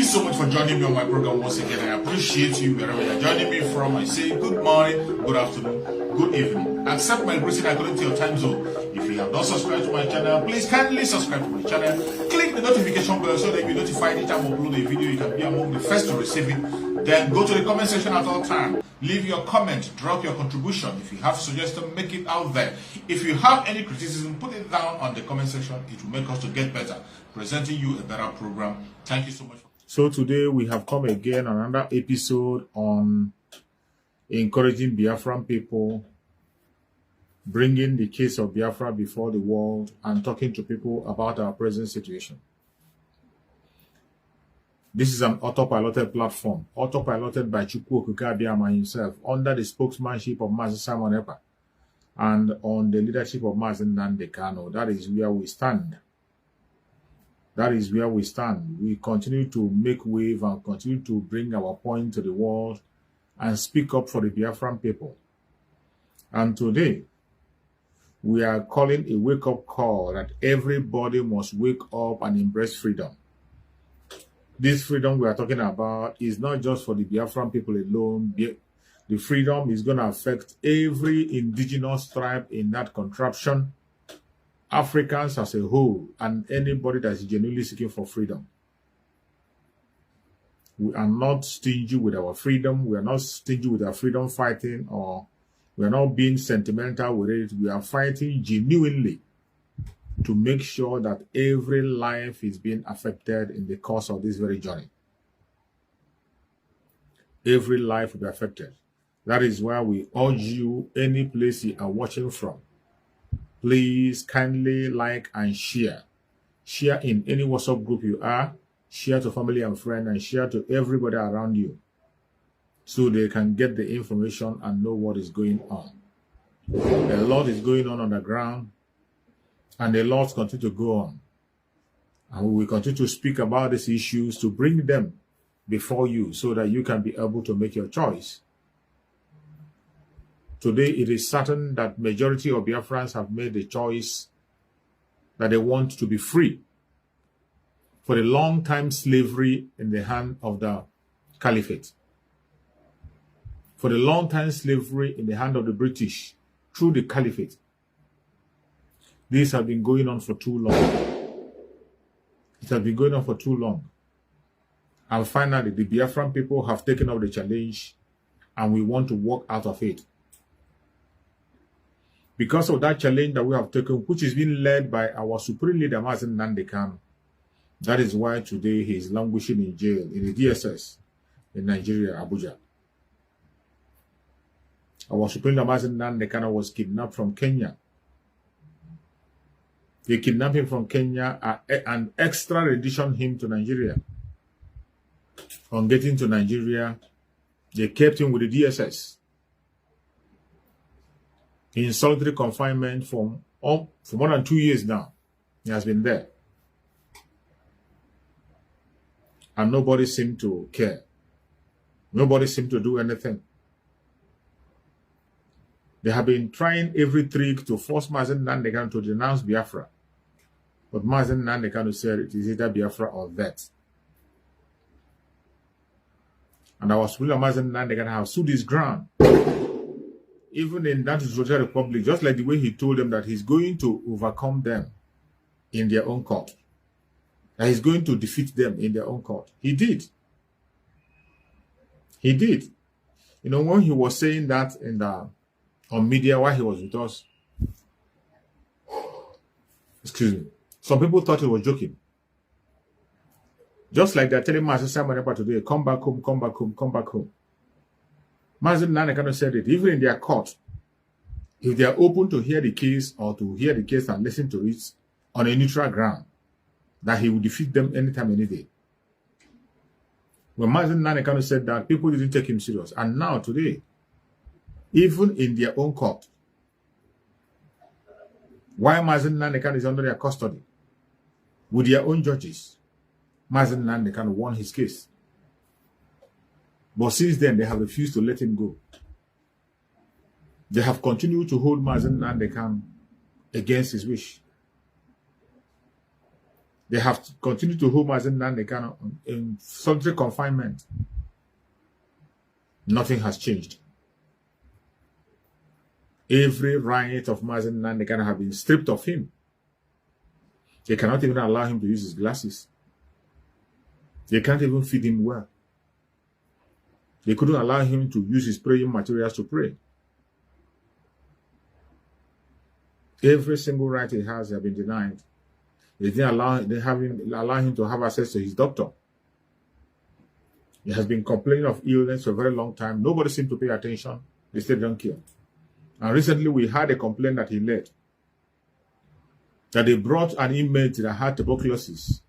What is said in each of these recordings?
so much for joining me on my program once again. I appreciate you wherever you're joining me from. I say good morning, good afternoon, good evening. Accept my greeting according to your time zone. If you have not subscribed to my channel, please kindly subscribe to my channel. Click the notification bell so that you'll be notified anytime I upload a video. You can be among the first to receive it. Then go to the comment section at all times. Leave your comment, drop your contribution. If you have suggestions, make it out there. If you have any criticism, put it down on the comment section. It will make us to get better, presenting you a better program. Thank you so much. So today we have come again on another episode on encouraging Biafran people, bringing the case of Biafra before the world, and talking to people about our present situation. This is an autopiloted platform, autopiloted by Chukwu Okike himself, under the spokesmanship of Mazi Simon Ekpa and on the leadership of Mazi Nnamdi Kanu. That is where we stand. That is where we stand. We continue to make wave and continue to bring our point to the world and speak up for the Biafran people. And today, we are calling a wake-up call that everybody must wake up and embrace freedom. This freedom we are talking about is not just for the Biafran people alone. The freedom is going to affect every indigenous tribe in that contraption, Africans as a whole, and anybody that is genuinely seeking for freedom. We are not stingy with our freedom. We are not stingy with our freedom fighting, or we are not being sentimental with it. We are fighting genuinely to make sure that every life is being affected in the course of this very journey. Every life will be affected. That is why we urge you, any place you are watching from, please kindly like and share. Share in any WhatsApp group you are, share to family and friends, and share to everybody around you so they can get the information and know what is going on. A lot is going on the ground, and the laws continue to go on. And we will continue to speak about these issues to bring them before you so that you can be able to make your choice. Today, it is certain that majority of Biafrans have made the choice that they want to be free for the long time slavery in the hand of the caliphate. For the long time slavery in the hand of the British through the caliphate. These have been going on for too long. It has been going on for too long. And finally, the Biafran people have taken up the challenge, and we want to walk out of it. Because of that challenge that we have taken, which is being led by our supreme leader, Mazi Nnamdi Kanu, that is why today he is languishing in jail in the DSS in Nigeria, Abuja. Our supreme leader, Mazi Nnamdi Kanu, was kidnapped from Kenya. They kidnapped him from Kenya and extradition him to Nigeria. On getting to Nigeria, they kept him with the DSS in solitary confinement for more than 2 years now. He has been there. And nobody seemed to care. Nobody seemed to do anything. They have been trying every trick to force Mazi Nnamdi Kanu to denounce Biafra. But Mazi Nnamdi Kanu said it is either Biafra or that. And our Supreme Mazi Nnamdi Kanu have stood his ground. Even in that Social Republic, just like the way he told them that he's going to overcome them in their own court. That he's going to defeat them in their own court. He did. He did. You know, when he was saying that on media while he was with us, excuse me, some people thought he was joking. Just like they're telling Mazi Simon Ekpa today, come back home, come back home, come back home. Mazi Nnamdi Kanu said it, even in their court, if they are open to hear the case or to hear the case and listen to it on a neutral ground, that he will defeat them anytime, any day. When Mazi Nnamdi Kanu said that, people didn't take him serious. And now, today, even in their own court, while Mazi Nnamdi Kanu is under their custody, with their own judges, Mazi Nnamdi Kanu won his case. But since then, they have refused to let him go. They have continued to hold Mazi Nnamdi Kanu against his wish. They have continued to hold Mazen Nnamdi Kanu in solitary confinement. Nothing has changed. Every right of Mazen Nnamdi Kanu have been stripped of him. They cannot even allow him to use his glasses. They can't even feed him well. They couldn't allow him to use his praying materials to pray. Every single right he has been denied. They didn't allow him to have access to his doctor. He has been complaining of illness for a very long time. Nobody seemed to pay attention. They still don't care. And recently we had a complaint that he led, that they brought an inmate that had tuberculosis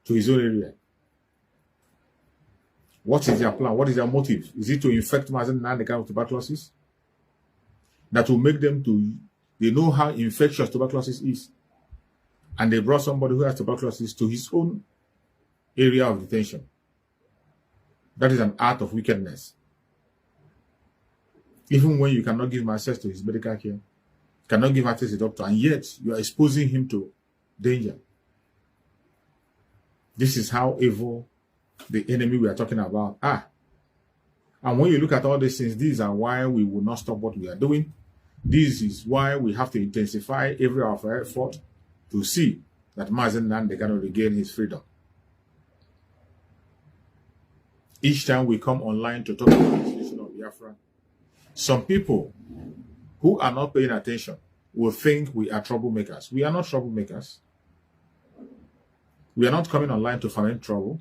to his own area. What is their plan? What is their motive? Is it to infect Mazen Nnamdi Kanu with tuberculosis? That will make them to, they know how infectious tuberculosis is. And they brought somebody who has tuberculosis to his own area of detention. That is an act of wickedness. Even when you cannot give him access to his medical care, cannot give access to the doctor, and yet you are exposing him to danger. This is how evil the enemy we are talking about are. And when you look at all these things, these are why we will not stop what we are doing. This is why we have to intensify every of our effort to see that Mazen Nnamdi Kanu regain his freedom. Each time we come online to talk about the situation of Biafra, some people who are not paying attention will think we are troublemakers. We are not troublemakers. We are not coming online to foment trouble.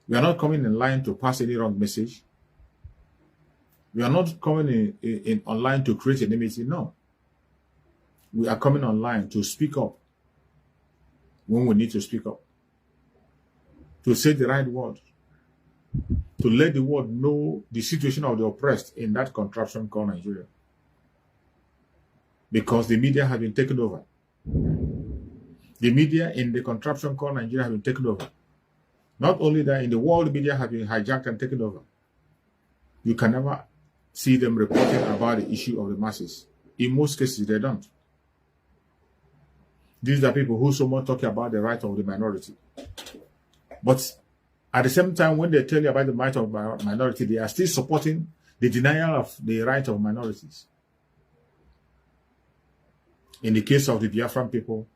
We are not coming in line to pass any wrong message. We are not coming in online to create enmity. No. We are coming online to speak up when we need to speak up. To say the right word. To let the world know the situation of the oppressed in that contraption called Nigeria. Because the media have been taken over. The media in the contraption called Nigeria have been taken over. Not only that, in the world, media have been hijacked and taken over. You can never see them reporting about the issue of the masses. In most cases, they don't. These are people who so much talk about the right of the minority. But at the same time, when they tell you about the right of minority, they are still supporting the denial of the right of minorities. In the case of the Biafran people,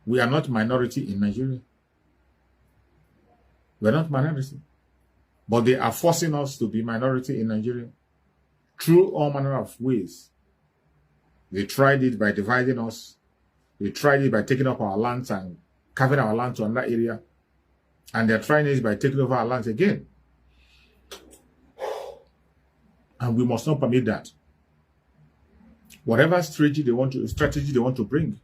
we are not minority in Nigeria. We are not minority. But they are forcing us to be minority in Nigeria through all manner of ways. They tried it by dividing us. They tried it by taking up our lands and carving our land to another area. And they're trying it by taking over our lands again. And we must not permit that. Whatever strategy they want to bring,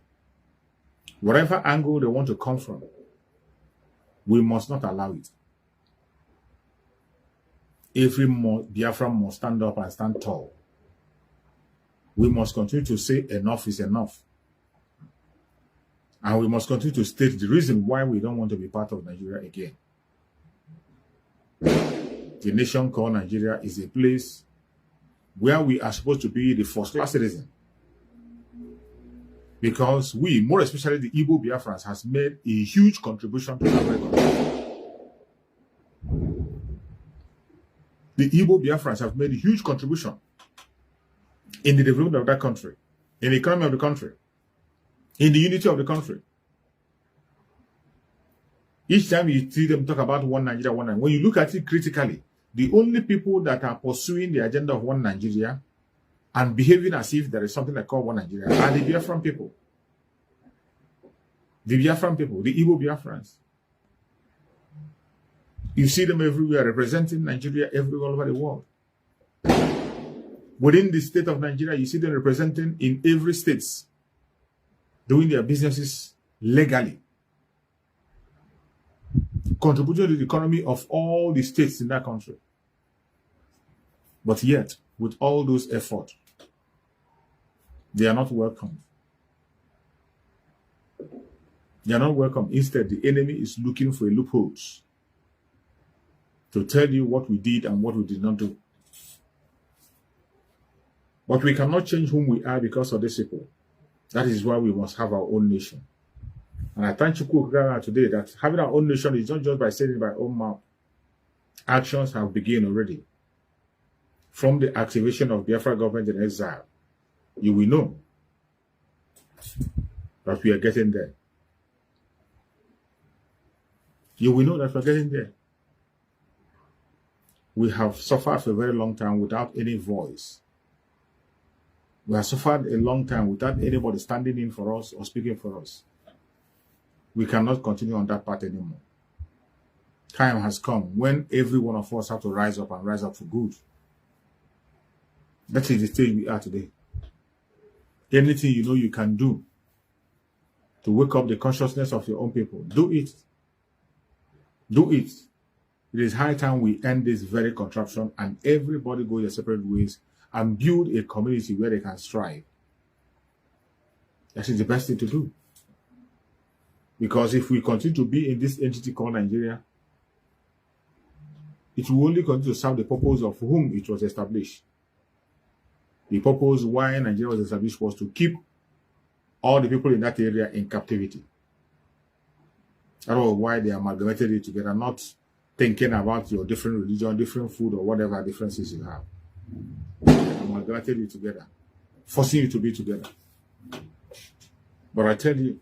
whatever angle they want to come from, we must not allow it. Every Biafran must stand up and stand tall. We must continue to say enough is enough. And we must continue to state the reason why we don't want to be part of Nigeria again. The nation called Nigeria is a place where we are supposed to be the first-class citizen. Because we, more especially the Igbo Biafrans, has made a huge contribution to Africa. The Igbo Biafrans have made a huge contribution in the development of that country, in the economy of the country, in the unity of the country. Each time you see them talk about one Nigeria, one Nigeria, when you look at it critically, the only people that are pursuing the agenda of one Nigeria and behaving as if there is something like called one Nigeria are the Biafran people. The Biafran people, the Igbo Biafrans. You see them everywhere representing Nigeria all over the world. Within the state of Nigeria, you see them representing in every state, doing their businesses legally, contributing to the economy of all the states in that country. But yet, with all those efforts, they are not welcome. They are not welcome. Instead, the enemy is looking for loopholes to tell you what we did and what we did not do. But we cannot change whom we are because of this people. That is why we must have our own nation. And I thank Chukwu today that having our own nation is not just by saying it by own mouth. Actions have begun already. From the activation of Biafra government in exile, you will know that we are getting there. You will know that we are getting there. We have suffered for a very long time without any voice. We have suffered a long time without anybody standing in for us or speaking for us. We cannot continue on that path anymore. Time has come when every one of us have to rise up and rise up for good. That is the stage we are today. Anything you know you can do to wake up the consciousness of your own people, do it. Do it. It is high time we end this very contraption and everybody go their separate ways and build a community where they can strive. That is the best thing to do. Because if we continue to be in this entity called Nigeria, it will only continue to serve the purpose of whom it was established. The purpose why Nigeria was established was to keep all the people in that area in captivity. That was why they amalgamated it together, not thinking about your different religion, different food, or whatever differences you have. Amalgamated it together, forcing you to be together. But I tell you,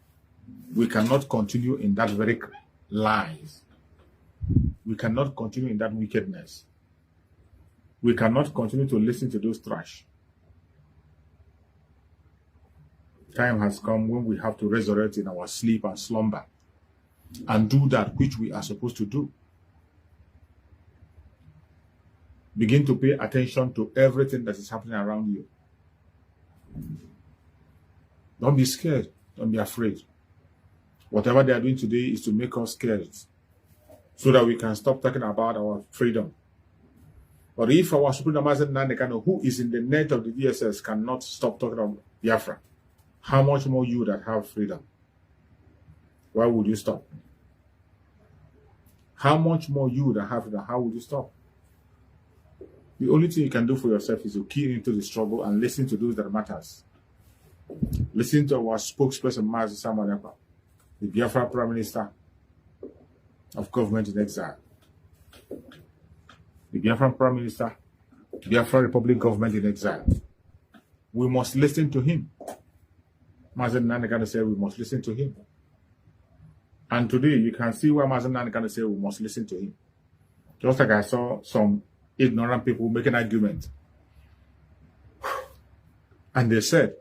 we cannot continue in that very lies. We cannot continue in that wickedness. We cannot continue to listen to those trash. Time has come when we have to resurrect in our sleep and slumber and do that which we are supposed to do. Begin to pay attention to everything that is happening around you. Don't be scared. Don't be afraid. Whatever they are doing today is to make us scared so that we can stop talking about our freedom. But if our Supreme Master Nandekano, who is in the net of the DSS, cannot stop talking about Biafra, how much more you that have freedom? Why would you stop? How much more you that have freedom? How would you stop? The only thing you can do for yourself is to key into the struggle and listen to those that matters. Listen to our spokesperson, Mazi Samanepa, the Biafra Prime Minister of Government in Exile. The Biafra Prime Minister, Biafra Republic Government in Exile. We must listen to him. Mazen Nandekano said we must listen to him. And today you can see why Mazen Nandekano said we must listen to him. Just like I saw some ignorant people making argument. And they said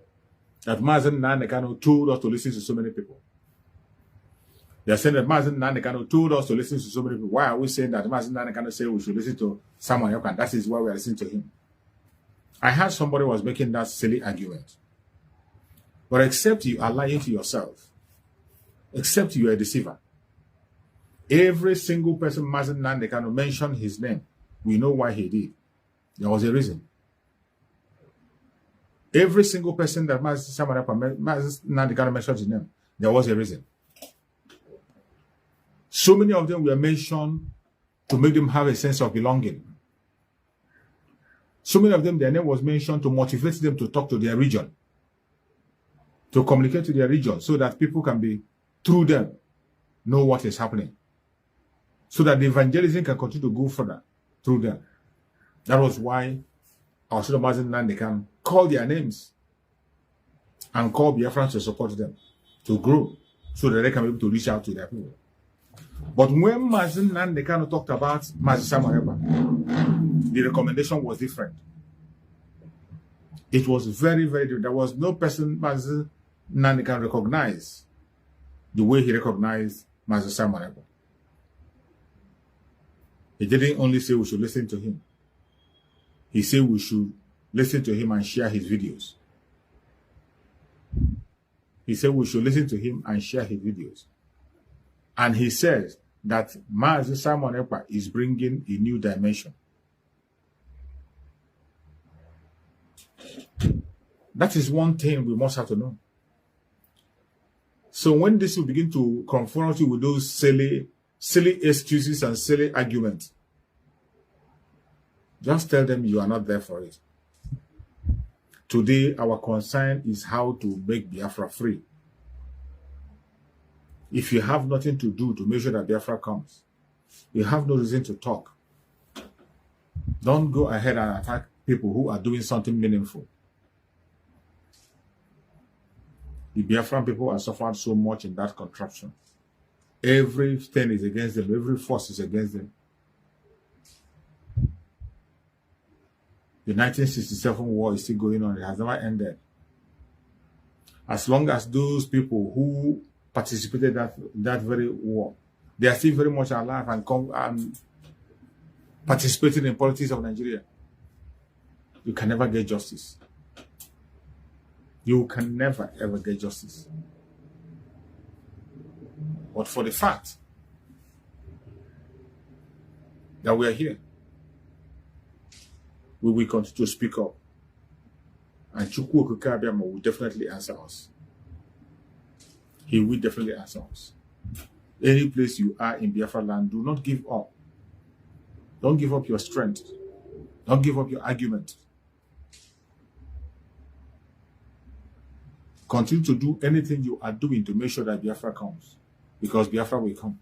that Mazen Nandekano told us to listen to so many people. They are saying that Mazen Nandekano told us to listen to so many people. Why are we saying that Mazen Nandekano said we should listen to someone else? And that is why we are listening to him. I heard somebody was making that silly argument. But except you are lying to yourself, except you are a deceiver, every single person Mazen Nandekano mentioned his name, we know why he did. There was a reason. Every single person that Mazen Nandekano mentioned his name, there was a reason. So many of them were mentioned to make them have a sense of belonging. So many of them, their name was mentioned to motivate them to talk to their region, to communicate to their region so that people can be, through them, know what is happening. So that the evangelism can continue to go further through them. That was why our Sudan Mazen Nandekano called their names and called Biafrans to support them, to grow, so that they can be able to reach out to their people. But when Mazen Nandekano talked about Mazi Samareba, the recommendation was different. It was very, very different. There was no person Mazen Nandekano recognized the way he recognized Mazi Samareba. He didn't only say we should listen to him. He said we should listen to him and share his videos. He said we should listen to him and share his videos. And he says that Mazi Simon Ekpa is bringing a new dimension. That is one thing we must have to know. So when this will begin to confront you with those silly excuses and silly arguments, just tell them you are not there for it. Today, our concern is how to make Biafra free. If you have nothing to do to make sure that Biafra comes, you have no reason to talk. Don't go ahead and attack people who are doing something meaningful. The Biafran people have suffered so much in that contraption. Everything is against them. Every force is against them. The 1967 war is still going on. It has never ended. As long as those people who participated in that very war, they are still very much alive and participating in politics of Nigeria, you can never get justice. You can never ever get justice. But for the fact that we are here, we will continue to speak up. And Chukwu Okike will definitely answer us. He will definitely answer us. Any place you are in Biafra land, do not give up. Don't give up your strength. Don't give up your argument. Continue to do anything you are doing to make sure that Biafra comes. Because Biafra will come.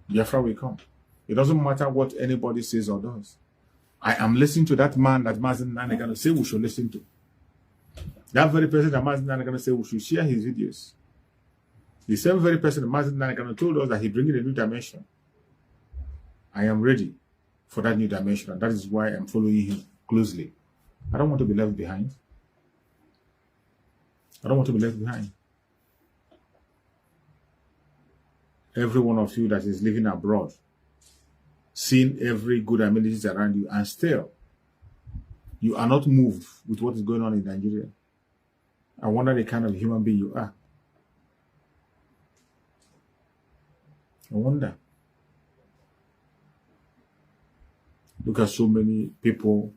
Biafra will come. It doesn't matter what anybody says or does. I am listening to that man that Mazen Nanegano say we should listen to. That very person that Mazen Nanegano say we should share his videos. The same very person that Mazen Nanegano told us that he brings a new dimension. I am ready for that new dimension, and that is why I'm following him closely. I don't want to be left behind. I don't want to be left behind. Every one of you that is living abroad, seeing every good amenities around you, and still you are not moved with what is going on in Nigeria. I wonder the kind of human being you are. I wonder. Look at so many people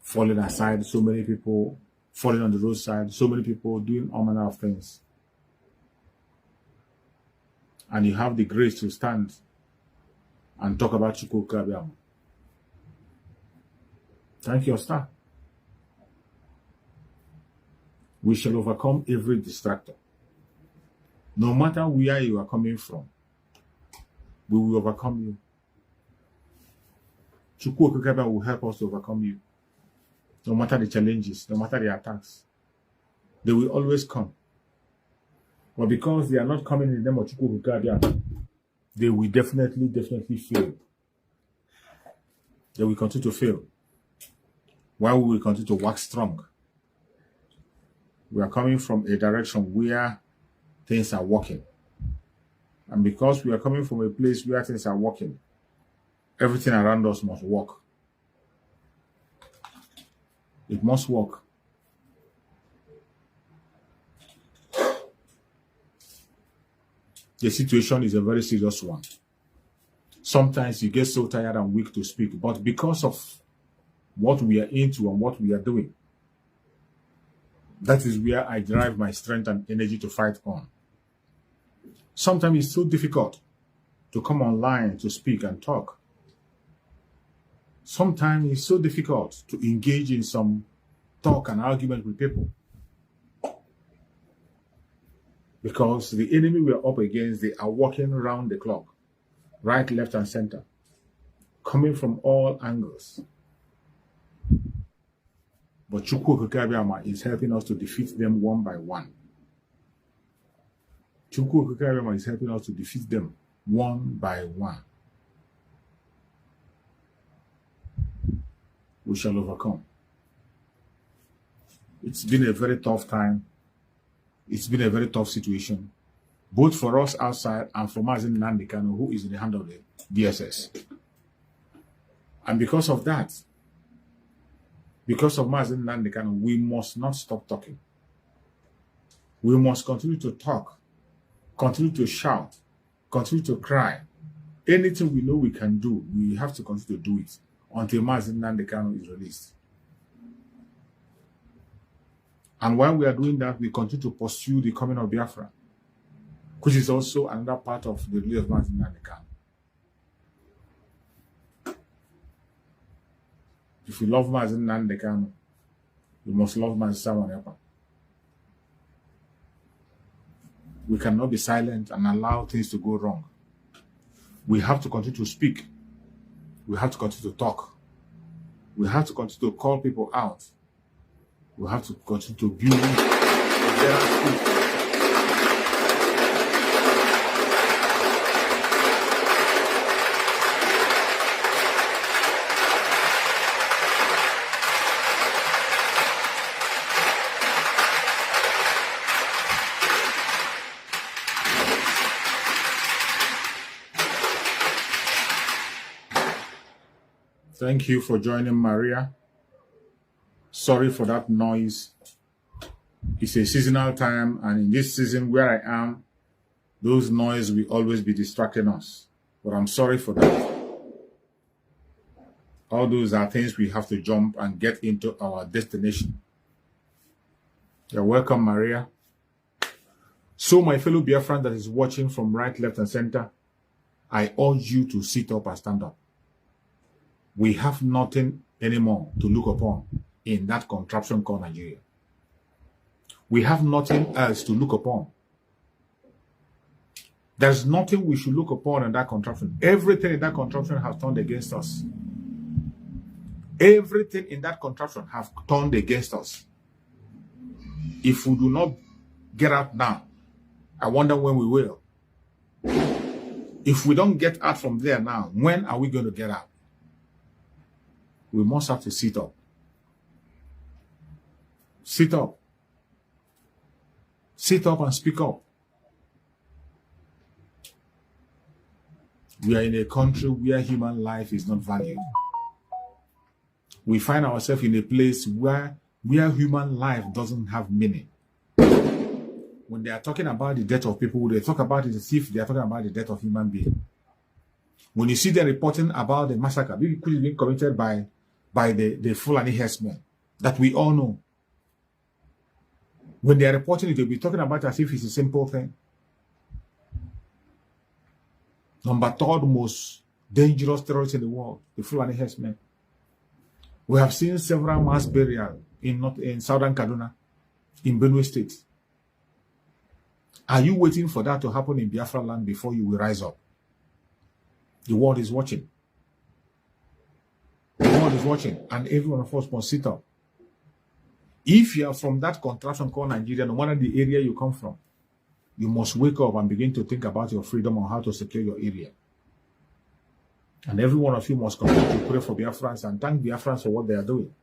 falling aside, so many people falling on the roadside, so many people doing all manner of things. And you have the grace to stand and talk about Chukwu Okike. Thank you, star. We shall overcome every distractor. No matter where you are coming from, we will overcome you. Chukwu Okike will help us to overcome you. No matter the challenges, no matter the attacks, they will always come. But because they are not coming in the name of Chukwu Okike, they will definitely fail. They will continue to fail. While we will continue to work strong. We are coming from a direction where things are working. And because we are coming from a place where things are working, everything around us must work. It must work. The situation is a very serious one. Sometimes you get so tired and weak to speak, but because of what we are into and what we are doing, that is where I derive my strength and energy to fight on. Sometimes it's so difficult to come online to speak and talk. Sometimes it's so difficult to engage in some talk and argument with people. Because the enemy we are up against, they are walking around the clock, right, left, and center, coming from all angles. But Chukwu Okike is helping us to defeat them one by one. Chukwu Okike is helping us to defeat them one by one. We shall overcome. It's been a very tough time. It's been a very tough situation, both for us outside and for Mazen Nandekano, who is in the hand of the DSS. And because of that, because of Mazen Nandekano, we must not stop talking. We must continue to talk, continue to shout, continue to cry. Anything we know we can do, we have to continue to do it until Mazen Nandekano is released. And while we are doing that, we continue to pursue the coming of Biafra, which is also another part of the release of Mazen Nandekano. If you love Mazen Nandekano, you must love Mazen Samuel Ekpa. We cannot be silent and allow things to go wrong. We have to continue to speak. We have to continue to talk. We have to continue to call people out. We have to continue to build a better school. Thank you for joining, Maria. Sorry for that noise. It's a seasonal time, and in this season where I am, those noise will always be distracting us. But I'm sorry for that. All those are things we have to jump and get into our destination. You're welcome, Maria. So, my fellow Biafran that is watching from right, left, and center, I urge you to sit up and stand up. We have nothing anymore to look upon in that contraption called Nigeria. We have nothing else to look upon. There's nothing we should look upon in that contraption. Everything in that contraption has turned against us. Everything in that contraption has turned against us. If we do not get out now, I wonder when we will. If we don't get out from there now, when are we going to get out? We must have to sit up. Sit up. Sit up and speak up. We are in a country where human life is not valued. We find ourselves in a place where human life doesn't have meaning. When they are talking about the death of people, they talk about it as if they are talking about the death of human beings. When you see them reporting about the massacre which is being committed by the Fulani herdsmen that we all know, when they are reporting it, they'll be talking about it as if it's a simple thing. Number third most dangerous terrorist in the world, the Fulani herdsmen. We have seen several mass burials in southern Kaduna, in Benue State. Are you waiting for that to happen in Biafra land before you will rise up? The world is watching. The world is watching, and every one of us must sit up. If you are from that contraption called Nigeria, no matter the area you come from, you must wake up and begin to think about your freedom and how to secure your area. And every one of you must continue to pray for Biafrans and thank Biafrans for what they are doing.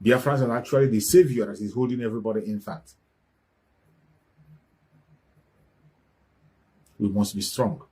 Biafrans are actually the savior that is holding everybody intact. We must be strong.